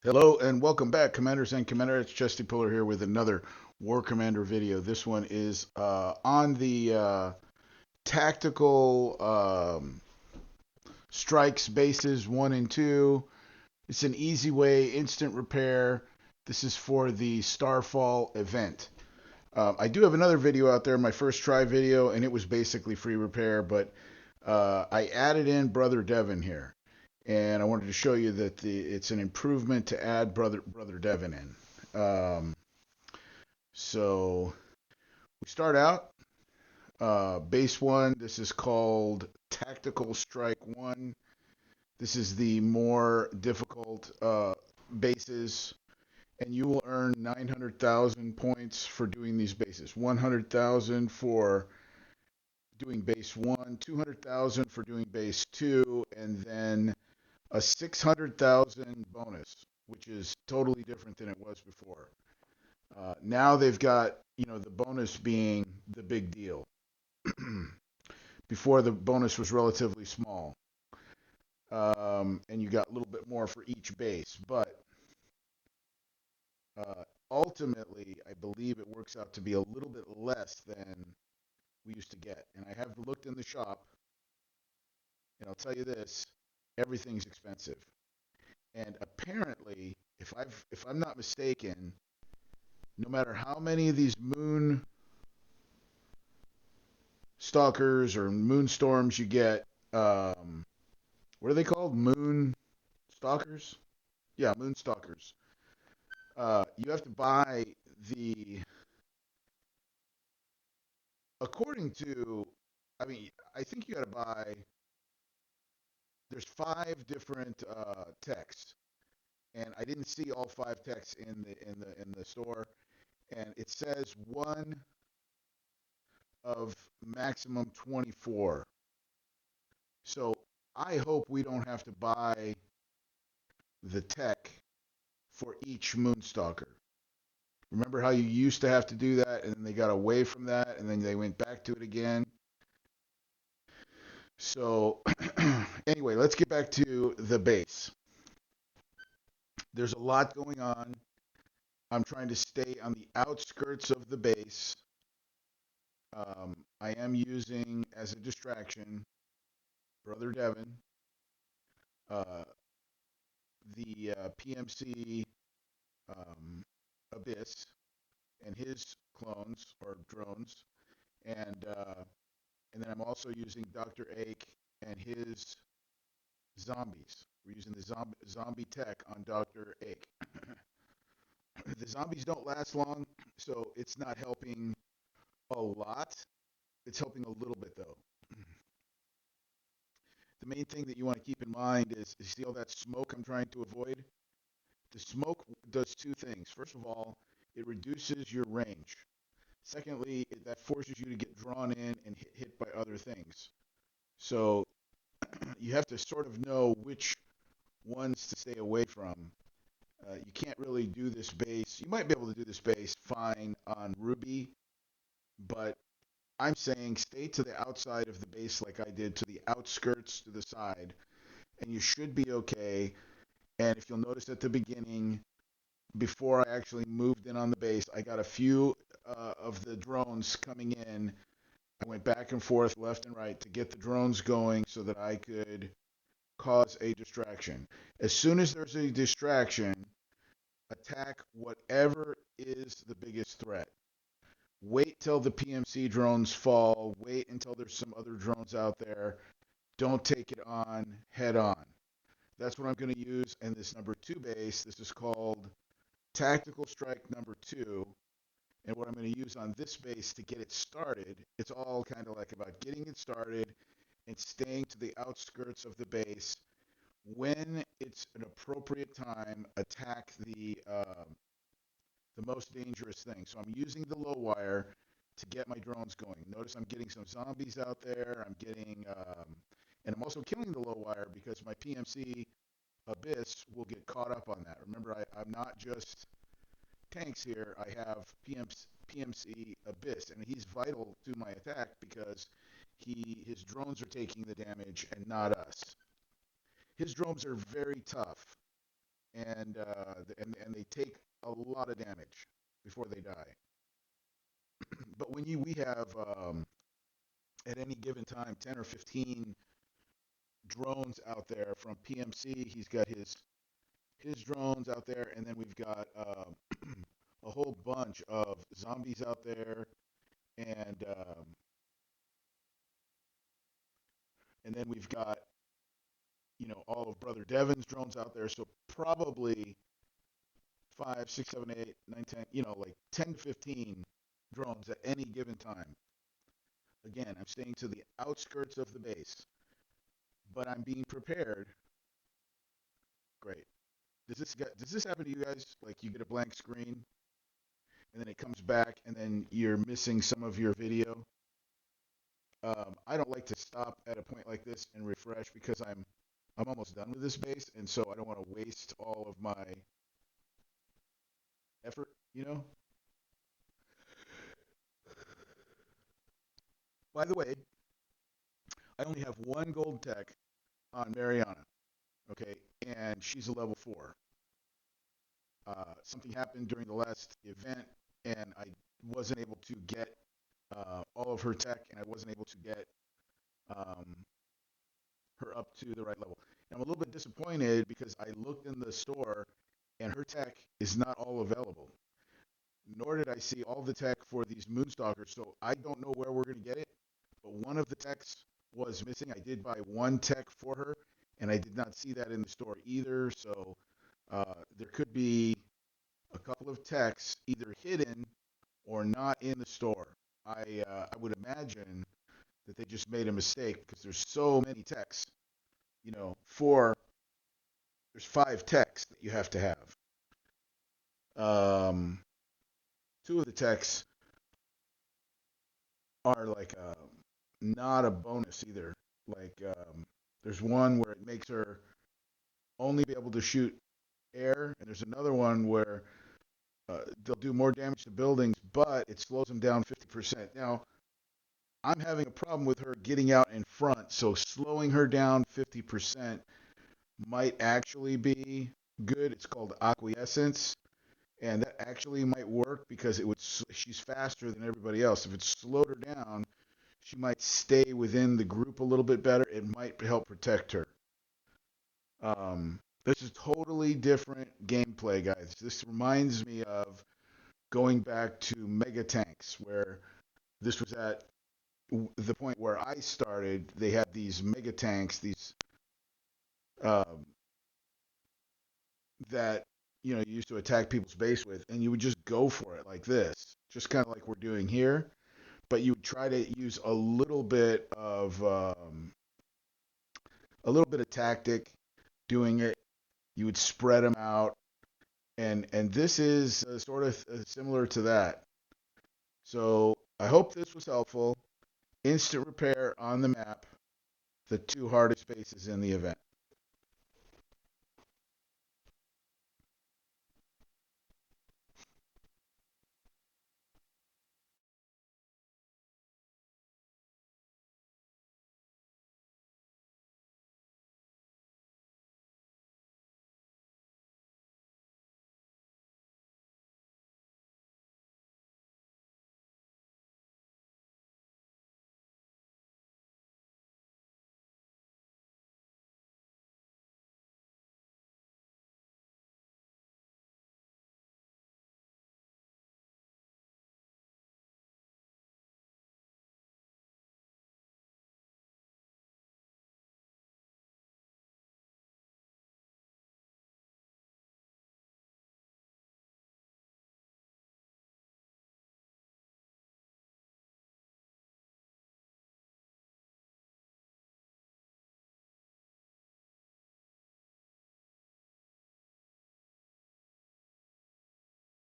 Hello and welcome back, Commanders and Commander. It's Chesty Puller here with another War Commander video. This one is on the tactical strikes bases 1 and 2. It's an easy way, instant repair. This is for the Starfall event. I do have another video out there, my first try video, and it was basically free repair, but I added in Brother Devin here, and I wanted to show you that it's an improvement to add Brother Devin in. So we start out base one. This is called Tactical Strike One. This is the more difficult bases, and you will earn 900,000 points for doing these bases. 100,000 for doing base one, 200,000 for doing base two, and then a 600,000 bonus, which is totally different than it was before. Now they've got, the bonus being the big deal. Before the bonus was relatively small, and you got a little bit more for each base. But ultimately, I believe it works out to be a little bit less than we used to get. And I have looked in the shop, and I'll tell you this: everything's expensive. And apparently, if I'm not mistaken, no matter how many of these moon stalkers or moon storms you get, what are they called? Moon stalkers? Yeah, moon stalkers. You have to buy the, according to, I mean, I think you got to buy. There's five different texts, and I didn't see all five texts in the store. And it says one of maximum 24. So I hope we don't have to buy the tech for each Moonstalker. Remember how you used to have to do that, and then they got away from that, and then they went back to it again. So anyway, let's get back to the base. There's a lot going on. I'm trying to stay on the outskirts of the base. I am using as a distraction Brother Devin, uh, the PMC um, Abyss, and his clones or drones, and then I'm also using Dr. Ake and his zombies. We're using the zombie tech on Dr. Ake. The zombies don't last long, so it's not helping a lot. It's helping a little bit though. The main thing that you want to keep in mind is you see all that smoke I'm trying to avoid? The smoke does two things. First of all, it reduces your range. Secondly, that forces you to get drawn in and hit by other things. So you have to sort of know which ones to stay away from. You can't really do this base. You might be able to do this base fine on Ruby, but I'm saying stay to the outside of the base like I did, to the outskirts, to the side, and you should be okay. And if you'll notice at the beginning, before I actually moved in on the base, I got a few of the drones coming in. I went back and forth, left and right, to get the drones going so that I could cause a distraction. As soon as there's a distraction, attack whatever is the biggest threat. Wait till the PMC drones fall. Wait until there's some other drones out there. Don't take it on head on. That's what I'm going to use in this number two base. This is called Tactical Strike number two. And what I'm going to use on this base to get it started, it's all kind of like about getting it started and staying to the outskirts of the base. When it's an appropriate time, attack the most dangerous thing. So I'm using the low wire to get my drones going. Notice I'm getting some zombies out there. And I'm also killing the low wire because my PMC Abyss will get caught up on that. Remember, I'm not just tanks here. I have PMC Abyss, and he's vital to my attack because his drones are taking the damage and not us. His drones are very tough. and they take a lot of damage before they die. But we have at any given time 10 or 15 drones out there from PMC. He's got his drones out there, and then we've got a whole bunch of zombies out there, and and then we've got all of Brother Devin's drones out there. So probably five, six, seven, eight, nine, 10, like 10 to 15 drones at any given time. Again, I'm staying to the outskirts of the base, but I'm being prepared. Great. Does this happen to you guys? Like you get a blank screen and then it comes back and then you're missing some of your video? I don't like to stop at a point like this and refresh because I'm almost done with this base, and so I don't want to waste all of my effort, you know? By the way, I only have one gold tech on Mariana, okay, and she's a level 4. Something happened during the last event, and I wasn't able to get all of her tech, and I wasn't able to get um, her up to the right level. And I'm a little bit disappointed because I looked in the store, and her tech is not all available. Nor did I see all the tech for these Moonstalkers, so I don't know where we're going to get it. But one of the techs was missing. I did buy one tech for her, and I did not see that in the store either. So there could be a couple of techs either hidden or not in the store. I would imagine that they just made a mistake because there's so many techs. Four. There's 5 techs that you have to have. Um, Two of the techs are like not a bonus either. Like there's one where it makes her only be able to shoot air, and there's another one where they'll do more damage to buildings, but it slows them down 50%. Now, I'm having a problem with her getting out in front, so slowing her down 50% might actually be good. It's called acquiescence, and that actually might work because she's faster than everybody else. If it slowed her down, she might stay within the group a little bit better. It might help protect her. This is totally different gameplay, guys. This reminds me of going back to Mega Tanks, where this was at the point where I started. They had these Mega Tanks, these um, that you used to attack people's base with, and you would just go for it like this, just kind of like we're doing here. But you would try to use a little bit of tactic doing it. You would spread them out, and this is sort of similar to that. So I hope this was helpful. Instant repair on the map, the 2 hardest bases in the event.